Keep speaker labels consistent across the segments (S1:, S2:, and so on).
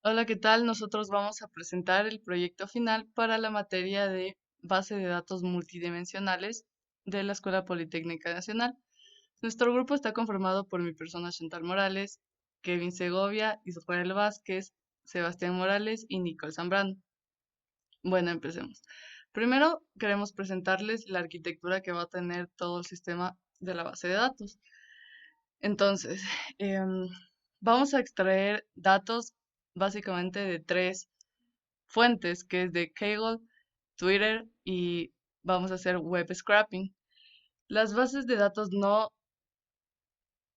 S1: Hola, ¿qué tal? Nosotros vamos a presentar el proyecto final para la materia de base de datos multidimensionales de la Escuela Politécnica Nacional. Nuestro grupo está conformado por mi persona Chantal Morales, Kevin Segovia, Israel Vázquez, Sebastián Morales y Nicole Zambrano. Bueno, empecemos. Primero queremos presentarles la arquitectura que va a tener todo el sistema de la base de datos. Entonces, em, vamos a extraer datos básicamente de tres fuentes, que es de Kaggle, Twitter y vamos a hacer web scraping. Las bases de datos no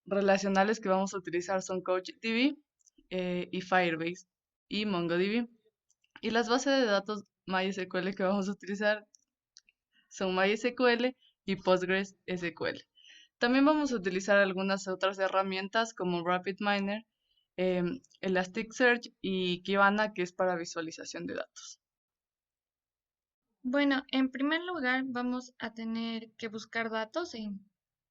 S1: relacionales que vamos a utilizar son CouchDB y Firebase y MongoDB. Y las bases de datos MySQL que vamos a utilizar son MySQL y PostgreSQL. También vamos a utilizar algunas otras herramientas como RapidMiner, Elasticsearch y Kibana, que es para visualización de datos.
S2: Bueno, en primer lugar vamos a tener que buscar datos en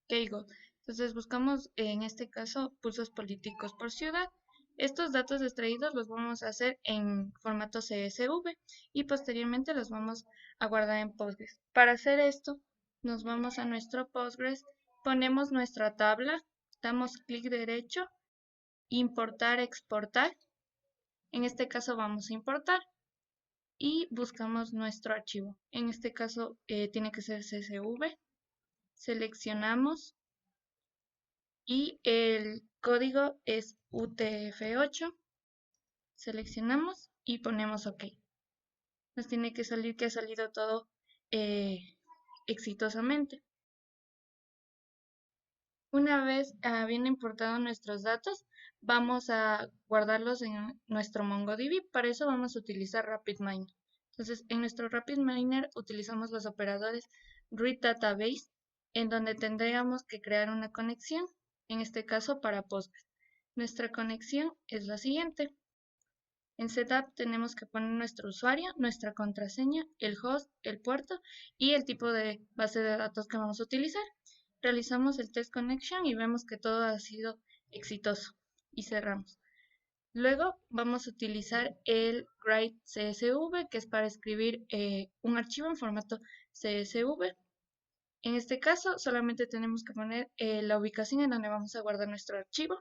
S2: Kaggle. Entonces buscamos en este caso pulsos políticos por ciudad. Estos datos extraídos los vamos a hacer en formato CSV y posteriormente los vamos a guardar en Postgres. Para hacer esto, nos vamos a nuestro Postgres, ponemos nuestra tabla, damos clic derecho, importar, exportar. En este caso vamos a importar y buscamos nuestro archivo. En este caso tiene que ser CSV. Seleccionamos y el código es UTF-8. Seleccionamos y ponemos OK. Nos tiene que salir que ha salido todo exitosamente. Una vez habiendo importado nuestros datos, vamos a guardarlos en nuestro MongoDB. Para eso vamos a utilizar RapidMiner. Entonces, en nuestro RapidMiner utilizamos los operadores read database, en donde tendríamos que crear una conexión, en este caso para Postgres. Nuestra conexión es la siguiente. En Setup tenemos que poner nuestro usuario, nuestra contraseña, el host, el puerto y el tipo de base de datos que vamos a utilizar. Realizamos el test connection y vemos que todo ha sido exitoso y cerramos. Luego vamos a utilizar el write CSV, que es para escribir un archivo en formato CSV. En este caso solamente tenemos que poner la ubicación en donde vamos a guardar nuestro archivo.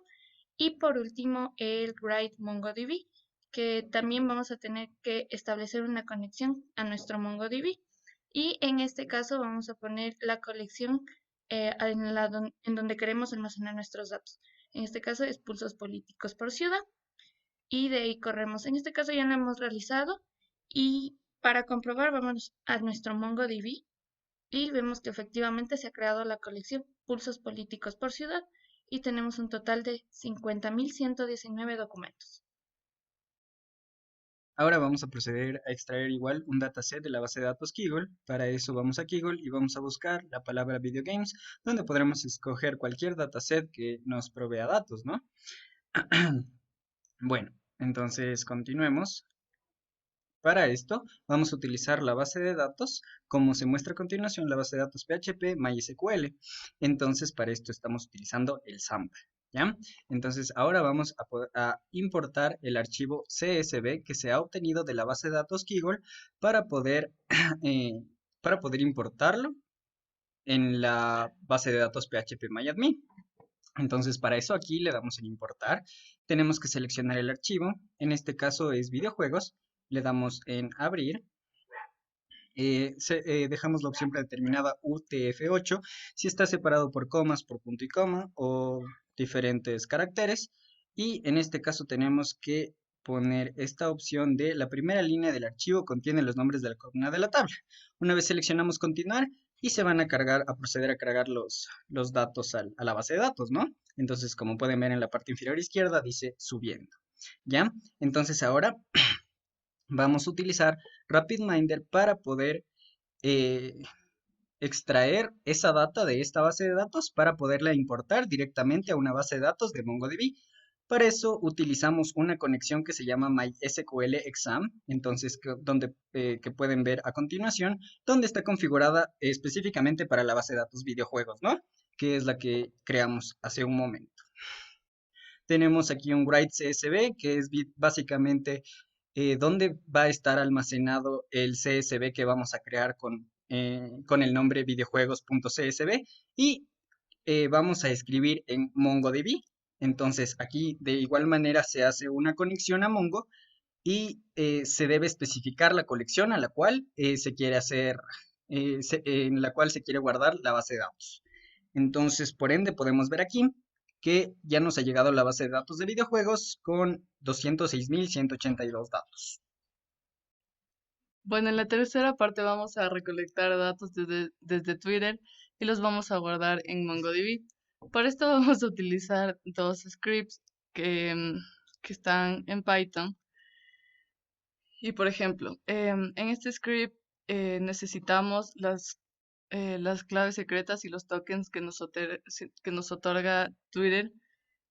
S2: Y por último el write MongoDB, que también vamos a tener que establecer una conexión a nuestro MongoDB. Y en este caso vamos a poner la colección en donde queremos almacenar nuestros datos. En este caso es pulsos políticos por ciudad y de ahí corremos. En este caso ya lo hemos realizado y para comprobar vamos a nuestro MongoDB y vemos que efectivamente se ha creado la colección pulsos políticos por ciudad y tenemos un total de 50.119 documentos.
S3: Ahora vamos a proceder a extraer igual un dataset de la base de datos Kaggle. Para eso vamos a Kaggle y vamos a buscar la palabra Video Games, donde podremos escoger cualquier dataset que nos provea datos, ¿no? Bueno, entonces continuemos. Para esto vamos a utilizar la base de datos, como se muestra a continuación, la base de datos PHP MySQL. Entonces para esto estamos utilizando el sample, ¿ya? Entonces ahora vamos a importar el archivo CSV que se ha obtenido de la base de datos Kaggle para poder, eh, para poder importarlo en la base de datos PHP Entonces, para eso aquí le damos en importar. Tenemos que seleccionar el archivo. En este caso es videojuegos. Le damos en abrir. Dejamos la opción predeterminada UTF-8 si está separado por comas, por punto y coma o diferentes caracteres. Y en este caso tenemos que poner esta opción de la primera línea del archivo contiene los nombres de la columna de la tabla. Una vez seleccionamos continuar y se van a cargar, a proceder a cargar los datos a la base de datos, ¿no? Entonces, como pueden ver en la parte inferior izquierda, dice subiendo. ¿Ya? Entonces ahora vamos a utilizar RapidMiner para poder eh, extraer esa data de esta base de datos para poderla importar directamente a una base de datos de MongoDB. Para eso utilizamos una conexión que se llama MySQL Exam, entonces que pueden ver a continuación, donde está configurada específicamente para la base de datos videojuegos, ¿no? Que es la que creamos hace un momento. tenemos aquí un write CSV, que es básicamente dónde va a estar almacenado el CSV que vamos a crear con el nombre videojuegos.csv, y vamos a escribir en MongoDB. Entonces aquí de igual manera se hace una conexión a Mongo y se debe especificar la colección a la cual se quiere hacer, en la cual se quiere guardar la base de datos. Entonces, por ende, podemos ver aquí que ya nos ha llegado la base de datos de videojuegos con 206.182 datos.
S1: Bueno, en la tercera parte vamos a recolectar datos desde Twitter y los vamos a guardar en MongoDB. Para esto vamos a utilizar dos scripts que están en Python. Y por ejemplo, en este script necesitamos las claves secretas y los tokens que nos otorga Twitter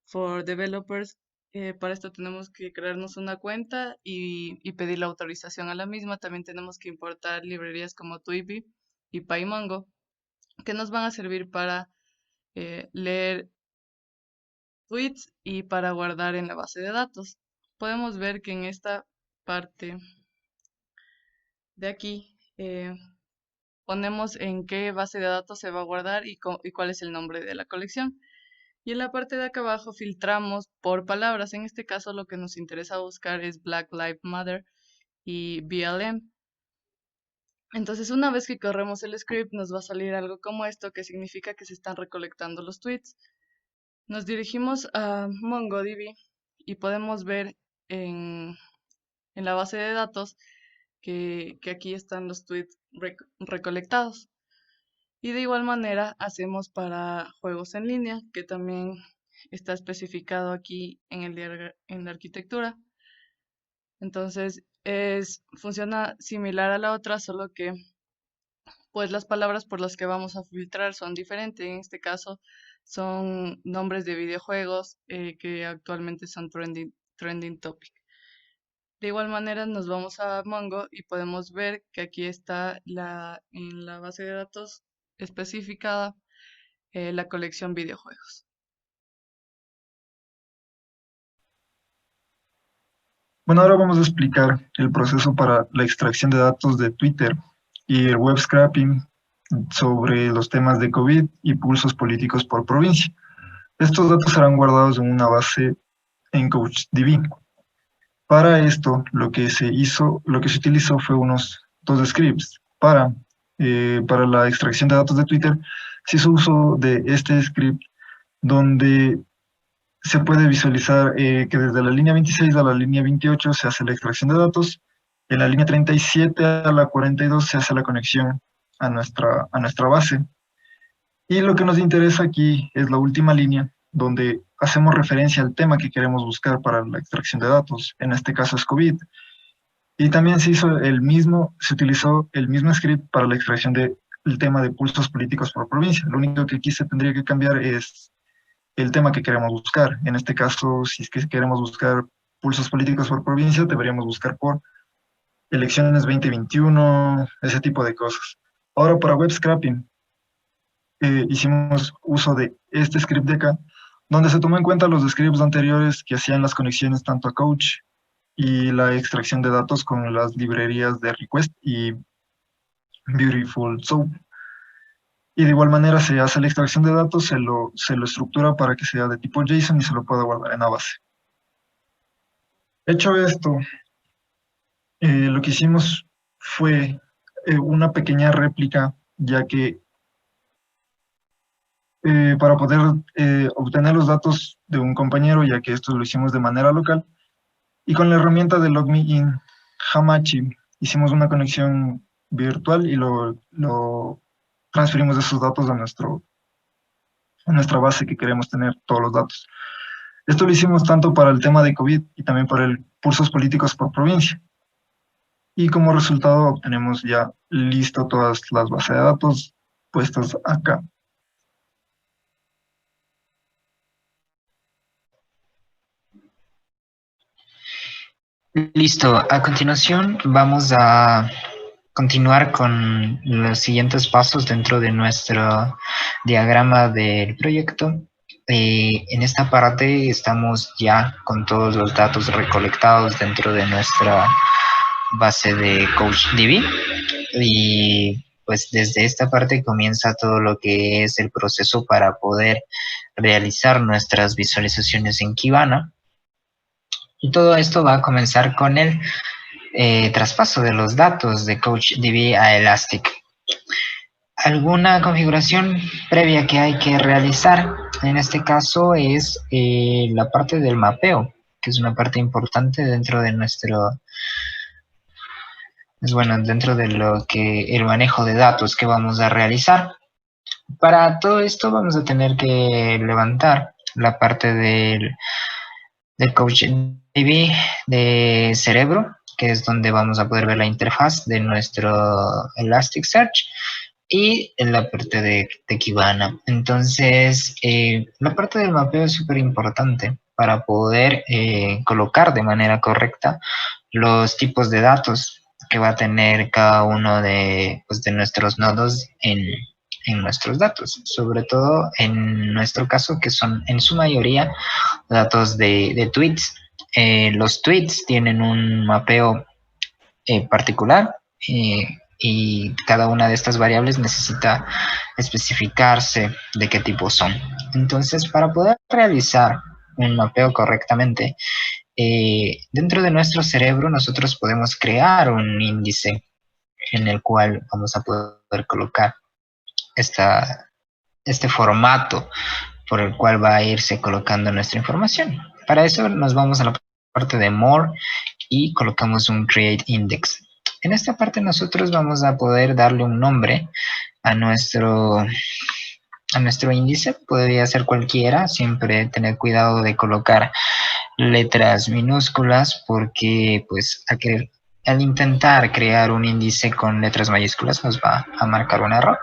S1: for Developers. Para esto tenemos que crearnos una cuenta y pedir la autorización a la misma. También tenemos que importar librerías como Tweepy y PyMongo, que nos van a servir para leer tweets y para guardar en la base de datos. Podemos ver que en esta parte de aquí ponemos en qué base de datos se va a guardar y cuál es el nombre de la colección. Y en la parte de acá abajo filtramos por palabras. En este caso lo que nos interesa buscar es Black Lives Matter y BLM. Entonces una vez que corremos el script nos va a salir algo como esto, que significa que se están recolectando los tweets. Nos dirigimos a MongoDB y podemos ver en la base de datos que aquí están los tweets recolectados. Y de igual manera hacemos para juegos en línea, que también está especificado aquí en la arquitectura. Entonces funciona similar a la otra, solo que pues las palabras por las que vamos a filtrar son diferentes. En este caso son nombres de videojuegos que actualmente son trending topic. De igual manera nos vamos a Mongo y podemos ver que aquí está en la base de datos especificada la colección videojuegos.
S4: Bueno, ahora vamos a explicar el proceso para la extracción de datos de Twitter y el web scraping sobre los temas de COVID y pulsos políticos por provincia. Estos datos serán guardados en una base en CouchDB. Para esto, lo que se utilizó fue dos scripts. Para la extracción de datos de Twitter, se hizo uso de este script donde se puede visualizar que desde la línea 26 a la línea 28 se hace la extracción de datos. En la línea 37 a la 42 se hace la conexión a nuestra base. Y lo que nos interesa aquí es la última línea, donde hacemos referencia al tema que queremos buscar para la extracción de datos. En este caso es COVID. Y también se utilizó el mismo script para la extracción del tema de pulsos políticos por provincia. Lo único que aquí se tendría que cambiar es el tema que queremos buscar. En este caso, si es que queremos buscar pulsos políticos por provincia, deberíamos buscar por elecciones 2021, ese tipo de cosas. Ahora, para web scraping, hicimos uso de este script de acá, donde se tomó en cuenta los scripts anteriores que hacían las conexiones tanto a Couch y la extracción de datos con las librerías de Request y Beautiful Soup. Y de igual manera se hace la extracción de datos, se lo estructura para que sea de tipo JSON y se lo pueda guardar en la base. Hecho esto, lo que hicimos fue una pequeña réplica, ya que para poder obtener los datos de un compañero, ya que esto lo hicimos de manera local, y con la herramienta de LogMeIn Hamachi hicimos una conexión virtual y lo transferimos esos datos a nuestra base que queremos tener todos los datos. Esto lo hicimos tanto para el tema de COVID y también para el pulsos políticos por provincia. Y como resultado obtenemos ya listo todas las bases de datos puestas acá.
S5: Listo, a continuación vamos a continuar con los siguientes pasos dentro de nuestro diagrama del proyecto. en esta parte estamos ya con todos los datos recolectados dentro de nuestra base de CouchDB, y pues desde esta parte comienza todo lo que es el proceso para poder realizar nuestras visualizaciones en Kibana. Y todo esto va a comenzar con el traspaso de los datos de CouchDB a Elastic. Alguna configuración previa que hay que realizar en este caso es la parte del mapeo, que es una parte importante dentro de nuestro, dentro de lo que el manejo de datos que vamos a realizar. Para todo esto vamos a tener que levantar la parte del CouchDB de Cerebro, que es donde vamos a poder ver la interfaz de nuestro Elasticsearch, y en la parte de Kibana. Entonces, la parte del mapeo es súper importante para poder colocar de manera correcta los tipos de datos que va a tener cada uno de nuestros nodos en nuestros datos, sobre todo en nuestro caso, que son en su mayoría datos de tweets. Los tweets tienen un mapeo particular, y cada una de estas variables necesita especificarse de qué tipo son. Entonces, para poder realizar un mapeo correctamente, dentro de nuestro cerebro nosotros podemos crear un índice en el cual vamos a poder colocar este formato por el cual va a irse colocando nuestra información. Para eso nos vamos a la parte de More y colocamos un Create Index. En esta parte nosotros vamos a poder darle un nombre a nuestro índice. Podría ser cualquiera, siempre tener cuidado de colocar letras minúsculas, porque pues al intentar crear un índice con letras mayúsculas nos va a marcar un error.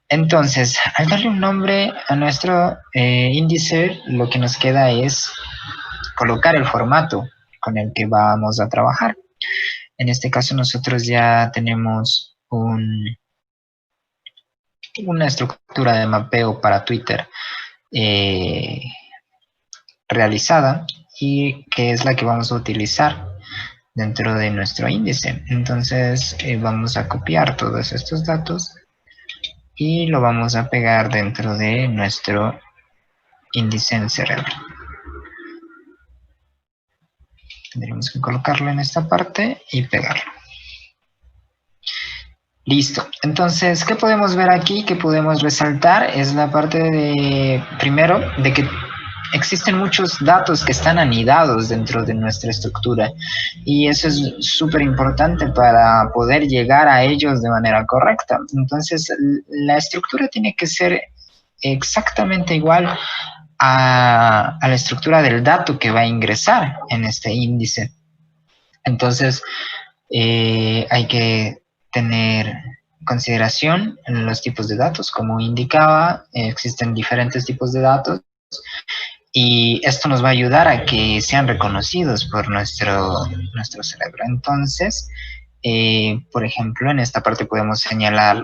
S5: Entonces, al darle un nombre a nuestro índice, lo que nos queda es colocar el formato con el que vamos a trabajar. En este caso nosotros ya tenemos una estructura de mapeo para Twitter realizada, y que es la que vamos a utilizar dentro de nuestro índice. Entonces vamos a copiar todos estos datos y lo vamos a pegar dentro de nuestro índice en Cerebro. Tendremos que colocarlo en esta parte y pegarlo. Listo. Entonces, ¿qué podemos ver aquí? ¿Qué podemos resaltar? Es la parte de, primero, de que existen muchos datos que están anidados dentro de nuestra estructura, y eso es súper importante para poder llegar a ellos de manera correcta. Entonces, la estructura tiene que ser exactamente igual a la estructura del dato que va a ingresar en este índice. Entonces, hay que tener consideración en los tipos de datos. Como indicaba, existen diferentes tipos de datos, y esto nos va a ayudar a que sean reconocidos por nuestro cerebro. Entonces, por ejemplo, en esta parte podemos señalar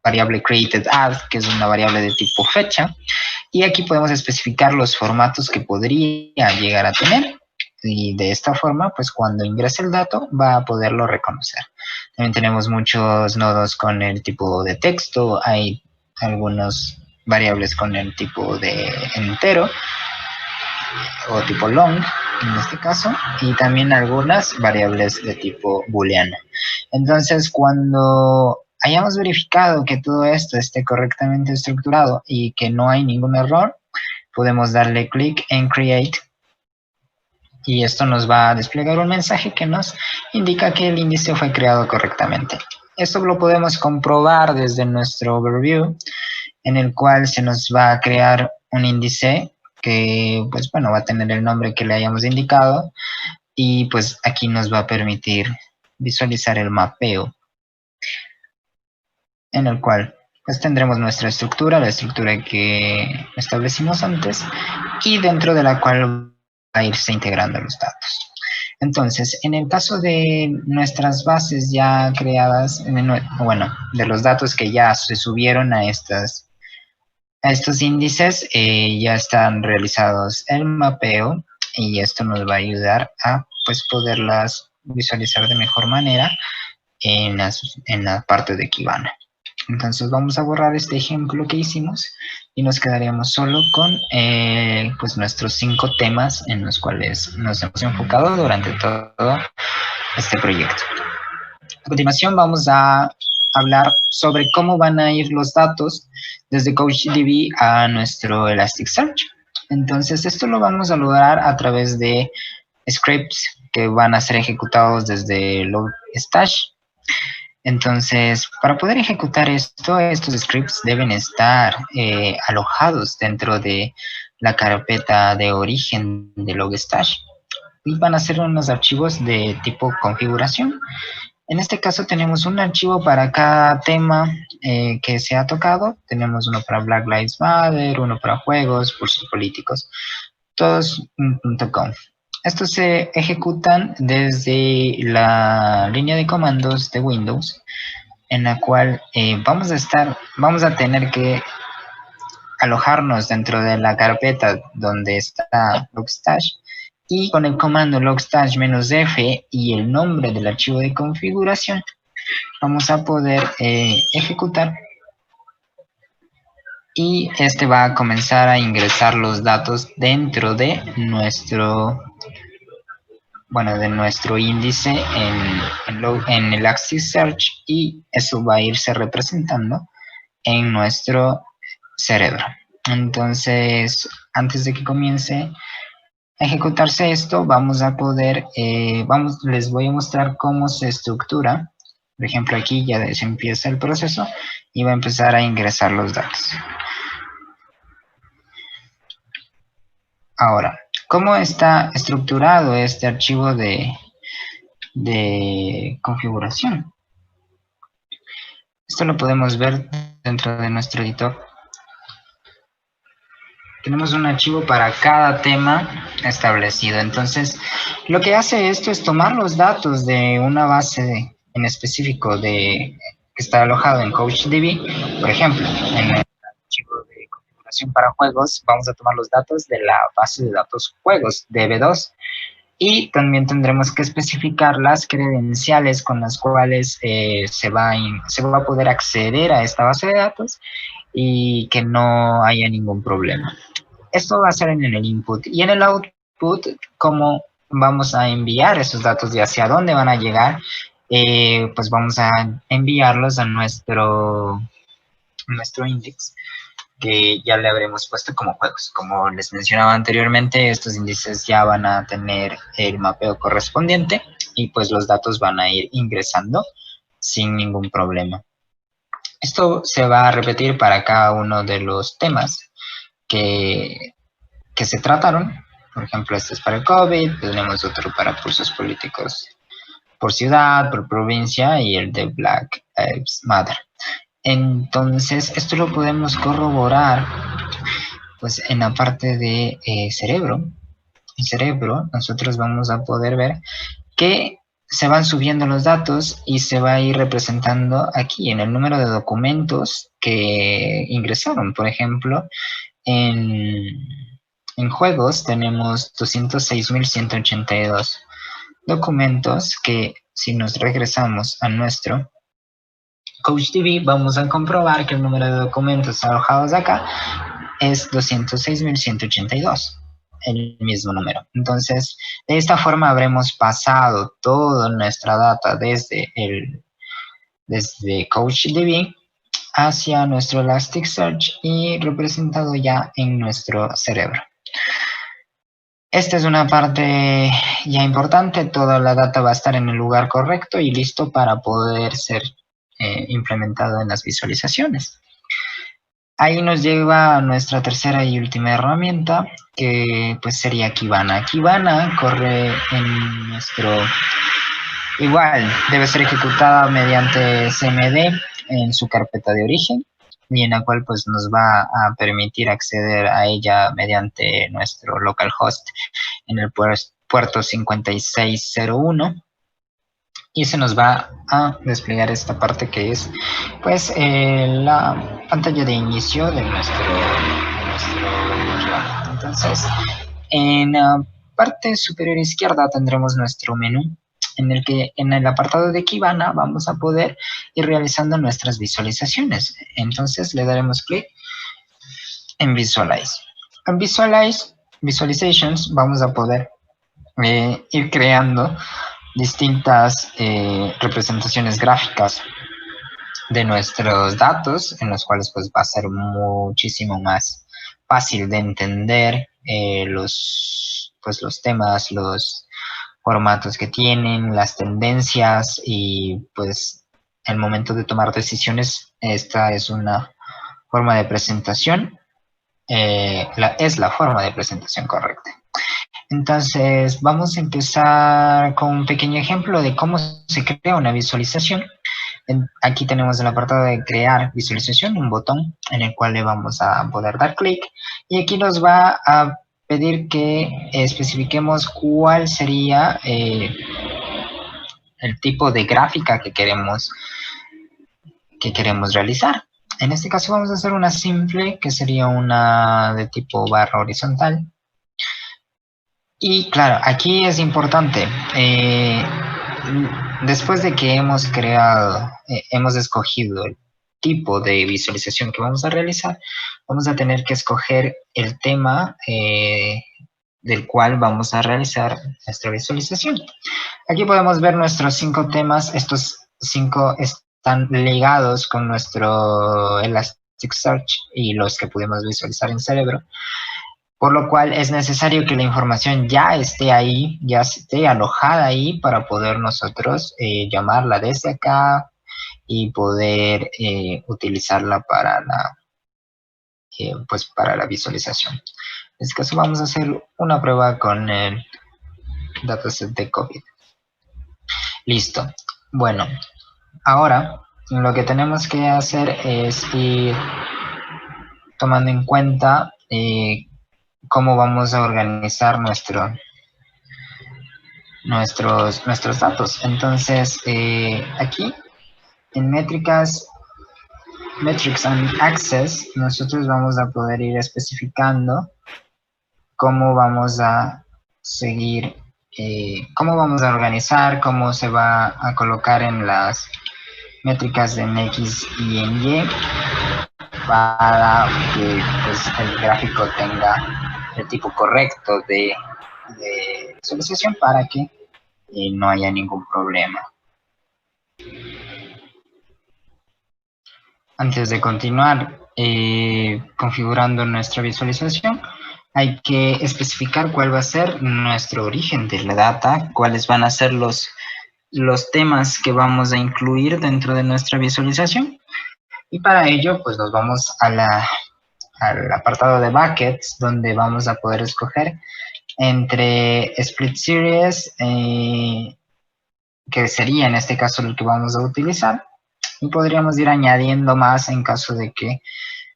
S5: variable created_add, que es una variable de tipo fecha, y aquí podemos especificar los formatos que podría llegar a tener, y de esta forma, pues cuando ingrese el dato va a poderlo reconocer. También tenemos muchos nodos con el tipo de texto, hay algunos variables con el tipo de entero o tipo long en este caso, y también algunas variables de tipo booleano. Entonces, cuando hayamos verificado que todo esto esté correctamente estructurado y que no hay ningún error, podemos darle clic en Create, y esto nos va a desplegar un mensaje que nos indica que el índice fue creado correctamente. Esto lo podemos comprobar desde nuestro overview, en el cual se nos va a crear un índice que, pues bueno, va a tener el nombre que le hayamos indicado, y pues aquí nos va a permitir visualizar el mapeo, en el cual pues tendremos nuestra estructura, la estructura que establecimos antes, y dentro de la cual va a irse integrando los datos. Entonces, en el caso de nuestras bases ya creadas, bueno, de los datos que ya se subieron a estas A estos índices ya están realizados el mapeo y esto nos va a ayudar a pues poderlas visualizar de mejor manera en la parte de Kibana. Entonces vamos a borrar este ejemplo que hicimos y nos quedaríamos solo con pues nuestros 5 temas en los cuales nos hemos enfocado durante todo este proyecto. A continuación vamos a hablar sobre cómo van a ir los datos desde CouchDB a nuestro Elasticsearch. Entonces esto lo vamos a lograr a través de scripts que van a ser ejecutados desde Logstash. Entonces, para poder ejecutar esto, estos scripts deben estar alojados dentro de la carpeta de origen de Logstash y van a ser unos archivos de tipo configuración. En este caso tenemos un archivo para cada tema que se ha tocado. Tenemos uno para Black Lives Matter, uno para juegos, pulsos políticos, todos en .conf. Estos se ejecutan desde la línea de comandos de Windows, en la cual vamos a tener que alojarnos dentro de la carpeta donde está Logstash, y con el comando logstash-f y el nombre del archivo de configuración vamos a poder ejecutar, y este va a comenzar a ingresar los datos dentro de nuestro índice en Elasticsearch, y eso va a irse representando en nuestro cerebro. Entonces, antes de que comience a ejecutarse esto, vamos a poder, les voy a mostrar cómo se estructura. Por ejemplo, aquí ya se empieza el proceso y va a empezar a ingresar los datos. Ahora, ¿cómo está estructurado este archivo de configuración? Esto lo podemos ver dentro de nuestro editor. Tenemos un archivo para cada tema establecido. Entonces, lo que hace esto es tomar los datos de una base en específico que está alojado en CouchDB. Por ejemplo, en el archivo de configuración para juegos, vamos a tomar los datos de la base de datos juegos, DB2. Y también tendremos que especificar las credenciales con las cuales se va a poder acceder a esta base de datos y que no haya ningún problema. Esto va a ser en el input, y en el output, cómo vamos a enviar esos datos y hacia dónde van a llegar, pues vamos a enviarlos a nuestro index, que ya le habremos puesto como juegos. Como les mencionaba anteriormente, estos índices ya van a tener el mapeo correspondiente y pues los datos van a ir ingresando sin ningún problema. Esto se va a repetir para cada uno de los temas que se trataron. Por ejemplo, este es para el COVID, tenemos otro para pulsos políticos por ciudad, por provincia, y el de Black Lives Matter. Entonces, esto lo podemos corroborar pues en la parte de cerebro. En cerebro, nosotros vamos a poder ver que se van subiendo los datos y se va a ir representando aquí en el número de documentos que ingresaron. Por ejemplo, en juegos tenemos 206.182 documentos que, si nos regresamos a nuestro CouchDB, vamos a comprobar que el número de documentos alojados acá es 206.182, el mismo número. Entonces, de esta forma habremos pasado toda nuestra data desde CouchDB hacia nuestro Elasticsearch y representado ya en nuestro cerebro. Esta es una parte ya importante. Toda la data va a estar en el lugar correcto y listo para poder ser implementado en las visualizaciones. Ahí nos lleva a nuestra tercera y última herramienta, que pues sería Kibana. Kibana corre en nuestro... Igual, debe ser ejecutada mediante CMD en su carpeta de origen, y en la cual pues nos va a permitir acceder a ella mediante nuestro localhost en el puerto 5601. y se nos va a desplegar esta parte que es pues la pantalla de inicio de nuestro usuario. Entonces, en la parte superior izquierda tendremos nuestro menú en el que en el apartado de Kibana vamos a poder ir realizando nuestras visualizaciones. Entonces le daremos clic en Visualize. En Visualizations vamos a poder ir creando distintas representaciones gráficas de nuestros datos, en los cuales pues va a ser muchísimo más fácil de entender los temas, los formatos que tienen, las tendencias y pues el momento de tomar decisiones. Esta es una forma de presentación, es la forma de presentación correcta. Entonces vamos a empezar con un pequeño ejemplo de cómo se crea una visualización. Aquí tenemos el apartado de crear visualización, un botón en el cual le vamos a poder dar clic y aquí nos va a pedir que especifiquemos cuál sería el tipo de gráfica que queremos realizar. En este caso vamos a hacer una simple, que sería una de tipo barra horizontal. Y claro, aquí es importante, después de que hemos escogido el tipo de visualización que vamos a realizar, vamos a tener que escoger el tema del cual vamos a realizar nuestra visualización. Aquí podemos ver nuestros 5 temas. Estos 5 están ligados con nuestro Elasticsearch y los que pudimos visualizar en Cerebro, por lo cual es necesario que la información ya esté ahí, ya esté alojada ahí para poder nosotros llamarla desde acá y poder utilizarla para la visualización. En este caso vamos a hacer una prueba con el dataset de COVID. Listo. Bueno, ahora lo que tenemos que hacer es ir tomando en cuenta cómo vamos a organizar nuestros datos. Entonces, aquí en Metrics and Access, nosotros vamos a poder ir especificando cómo vamos a seguir, cómo vamos a organizar, cómo se va a colocar en las métricas en X y en Y para que pues, el gráfico tenga el tipo correcto de visualización para que no haya ningún problema. Antes de continuar configurando nuestra visualización, hay que especificar cuál va a ser nuestro origen de la data, cuáles van a ser los temas que vamos a incluir dentro de nuestra visualización. Y para ello, pues nos vamos al apartado de buckets, donde vamos a poder escoger entre split series, que sería en este caso el que vamos a utilizar, y podríamos ir añadiendo más en caso de que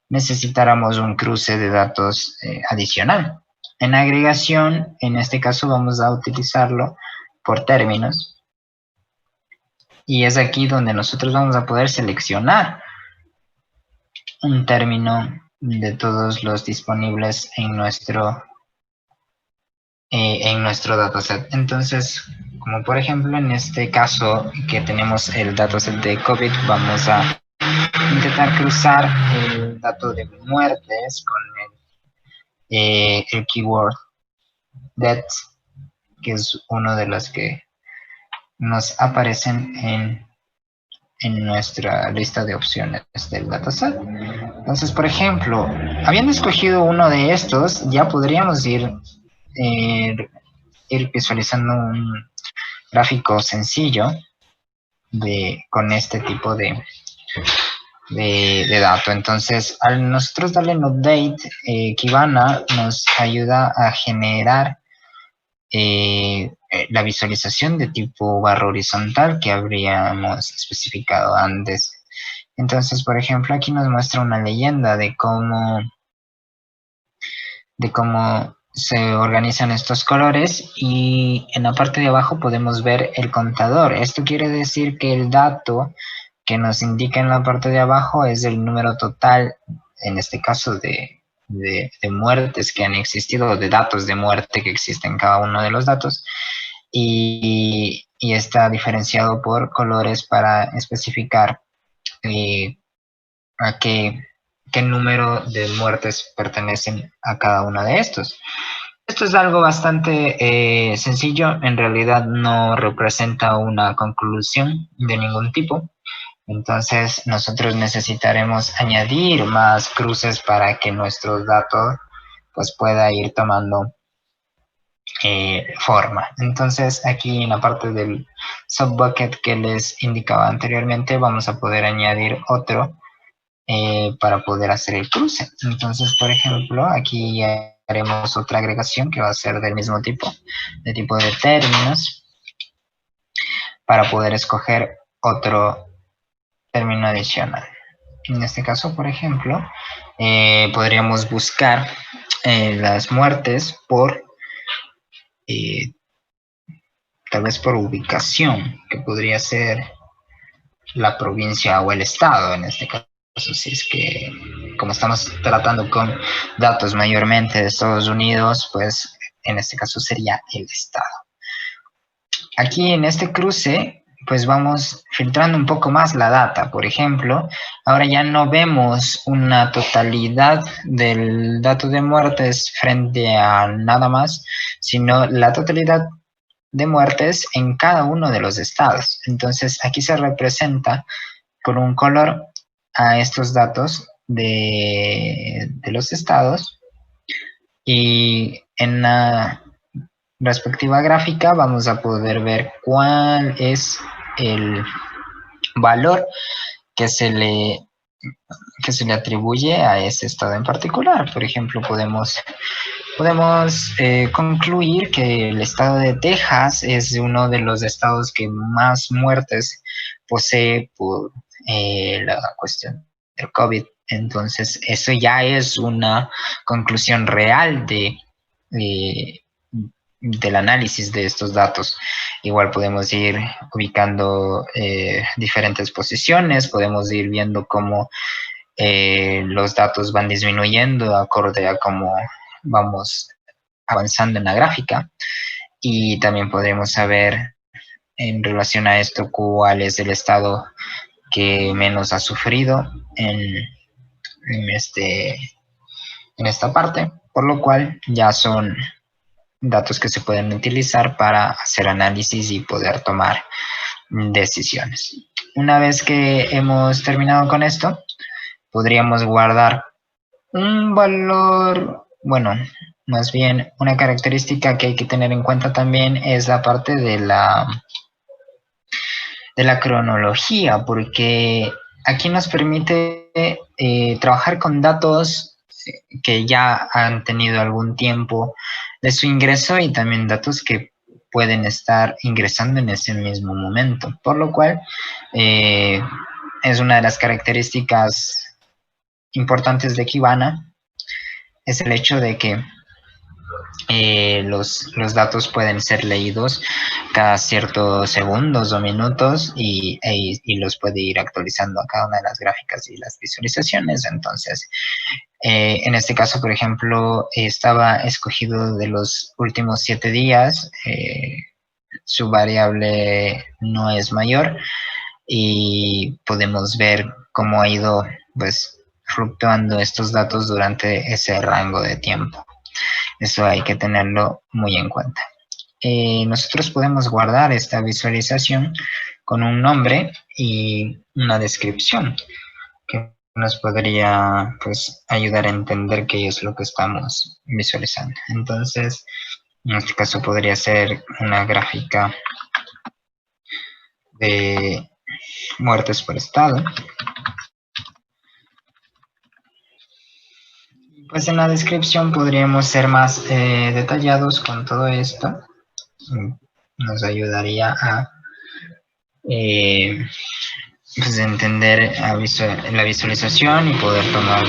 S5: necesitáramos un cruce de datos adicional. En agregación, en este caso vamos a utilizarlo por términos, y es aquí donde nosotros vamos a poder seleccionar un término de todos los disponibles en nuestro dataset. Entonces, como por ejemplo en este caso que tenemos el dataset de COVID, vamos a intentar cruzar el dato de muertes con el keyword deaths, que es uno de los que nos aparecen en nuestra lista de opciones del dataset. Entonces, por ejemplo, habiendo escogido uno de estos, ya podríamos ir visualizando un gráfico sencillo con este tipo de dato. Entonces, al nosotros darle en update, Kibana nos ayuda a generar la visualización de tipo barra horizontal que habríamos especificado antes. Entonces, por ejemplo, aquí nos muestra una leyenda de cómo se organizan estos colores y en la parte de abajo podemos ver el contador. Esto quiere decir que el dato que nos indica en la parte de abajo es el número total, en este caso de muertes que han existido, o de datos de muerte que existen en cada uno de los datos, y está diferenciado por colores para especificar a qué número de muertes pertenecen a cada uno de estos. Esto es algo bastante sencillo, en realidad no representa una conclusión de ningún tipo. Entonces nosotros necesitaremos añadir más cruces para que nuestro dato pues pueda ir tomando forma. Entonces aquí en la parte del subbucket que les indicaba anteriormente vamos a poder añadir otro para poder hacer el cruce. Entonces, por ejemplo, aquí haremos otra agregación que va a ser del mismo tipo, de tipo de términos, para poder escoger otro término adicional. En este caso, por ejemplo, podríamos buscar las muertes por, tal vez por ubicación, que podría ser la provincia o el estado en este caso. Si es que, como estamos tratando con datos mayormente de Estados Unidos, pues en este caso sería el estado. Aquí en este cruce, pues vamos filtrando un poco más la data. Por ejemplo, ahora ya no vemos una totalidad del dato de muertes frente a nada más, sino la totalidad de muertes en cada uno de los estados. Entonces, aquí se representa por un color a estos datos de los estados, y en la respectiva gráfica vamos a poder ver cuál es el valor que se le atribuye a ese estado en particular. Por ejemplo, podemos concluir que el estado de Texas es uno de los estados que más muertes posee por la cuestión del COVID. Entonces, eso ya es una conclusión real del análisis de estos datos. Igual podemos ir ubicando diferentes posiciones, podemos ir viendo cómo los datos van disminuyendo acorde a cómo vamos avanzando en la gráfica, y también podremos saber en relación a esto cuál es el estado que menos ha sufrido en esta parte, por lo cual ya son datos que se pueden utilizar para hacer análisis y poder tomar decisiones. Una vez que hemos terminado con esto, podríamos guardar un valor, bueno, más bien una característica que hay que tener en cuenta también es la parte de la cronología, porque aquí nos permite trabajar con datos que ya han tenido algún tiempo de su ingreso y también datos que pueden estar ingresando en ese mismo momento, por lo cual es una de las características importantes de Kibana, es el hecho de que los datos pueden ser leídos cada ciertos segundos o minutos y los puede ir actualizando a cada una de las gráficas y las visualizaciones. Entonces, en este caso, por ejemplo, estaba escogido de los últimos 7 días, su variable no es mayor y podemos ver cómo ha ido pues fluctuando estos datos durante ese rango de tiempo. Eso hay que tenerlo muy en cuenta. Nosotros podemos guardar esta visualización con un nombre y una descripción que nos podría pues ayudar a entender qué es lo que estamos visualizando. Entonces, en este caso podría ser una gráfica de muertes por estado. Pues en la descripción podríamos ser más detallados con todo esto. Nos ayudaría a pues entender la visualización y poder tomar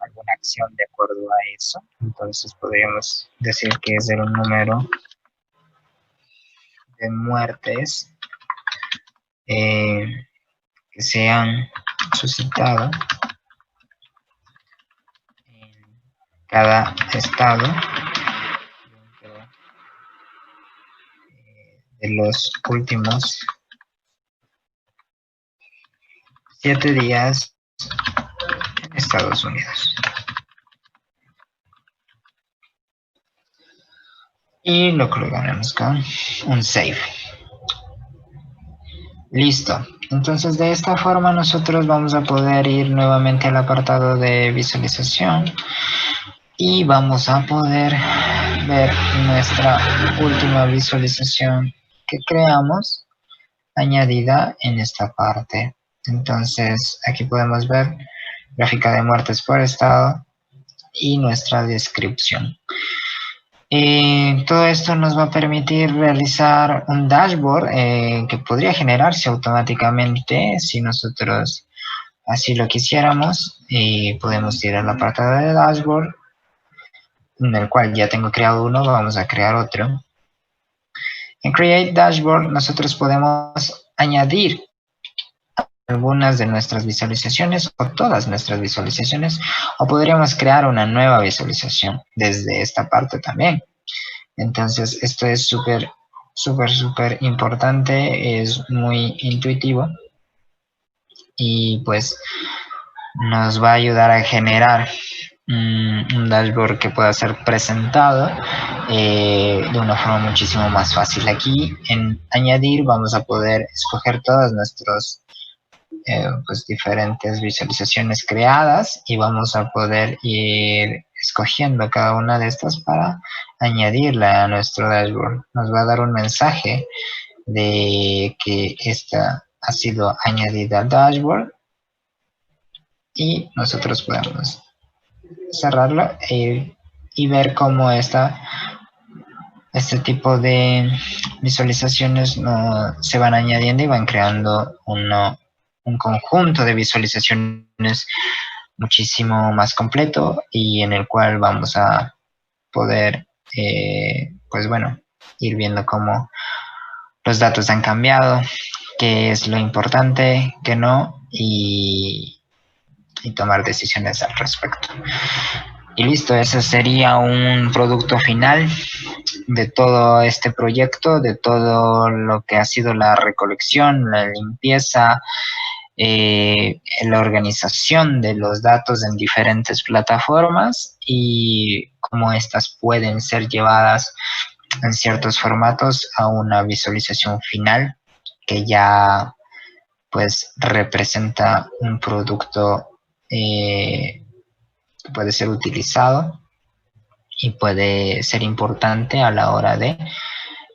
S5: alguna acción de acuerdo a eso. Entonces podríamos decir que es el número de muertes que se han suscitado en cada estado de los últimos 7 días en Estados Unidos. Y lo colgaremos con un save. Listo. Entonces de esta forma nosotros vamos a poder ir nuevamente al apartado de visualización y vamos a poder ver nuestra última visualización que creamos añadida en esta parte. Entonces aquí podemos ver gráfica de muertes por estado y nuestra descripción. Todo esto nos va a permitir realizar un dashboard que podría generarse automáticamente si nosotros así lo quisiéramos. Podemos ir al apartado de dashboard, en el cual ya tengo creado uno, vamos a crear otro. En Create Dashboard nosotros podemos añadir algunas de nuestras visualizaciones o todas nuestras visualizaciones, o podríamos crear una nueva visualización desde esta parte también. Entonces esto es súper importante, es muy intuitivo y pues nos va a ayudar a generar un dashboard que pueda ser presentado de una forma muchísimo más fácil. Aquí en añadir vamos a poder escoger todas nuestros pues diferentes visualizaciones creadas y vamos a poder ir escogiendo cada una de estas para añadirla a nuestro dashboard. Nos va a dar un mensaje de que esta ha sido añadida al dashboard y nosotros podemos cerrarlo y ver cómo este tipo de visualizaciones se van añadiendo y van creando un conjunto de visualizaciones muchísimo más completo y en el cual vamos a poder pues bueno, ir viendo cómo los datos han cambiado, qué es lo importante, qué no, y tomar decisiones al respecto. Y listo, ese sería un producto final de todo este proyecto, de todo lo que ha sido la recolección, la limpieza, la organización de los datos en diferentes plataformas y cómo estas pueden ser llevadas en ciertos formatos a una visualización final que ya pues representa un producto que puede ser utilizado y puede ser importante a la hora de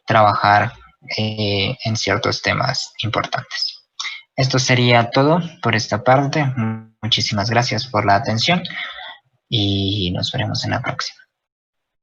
S5: trabajar en ciertos temas importantes. Esto sería todo por esta parte. Muchísimas gracias por la atención y nos veremos en la próxima.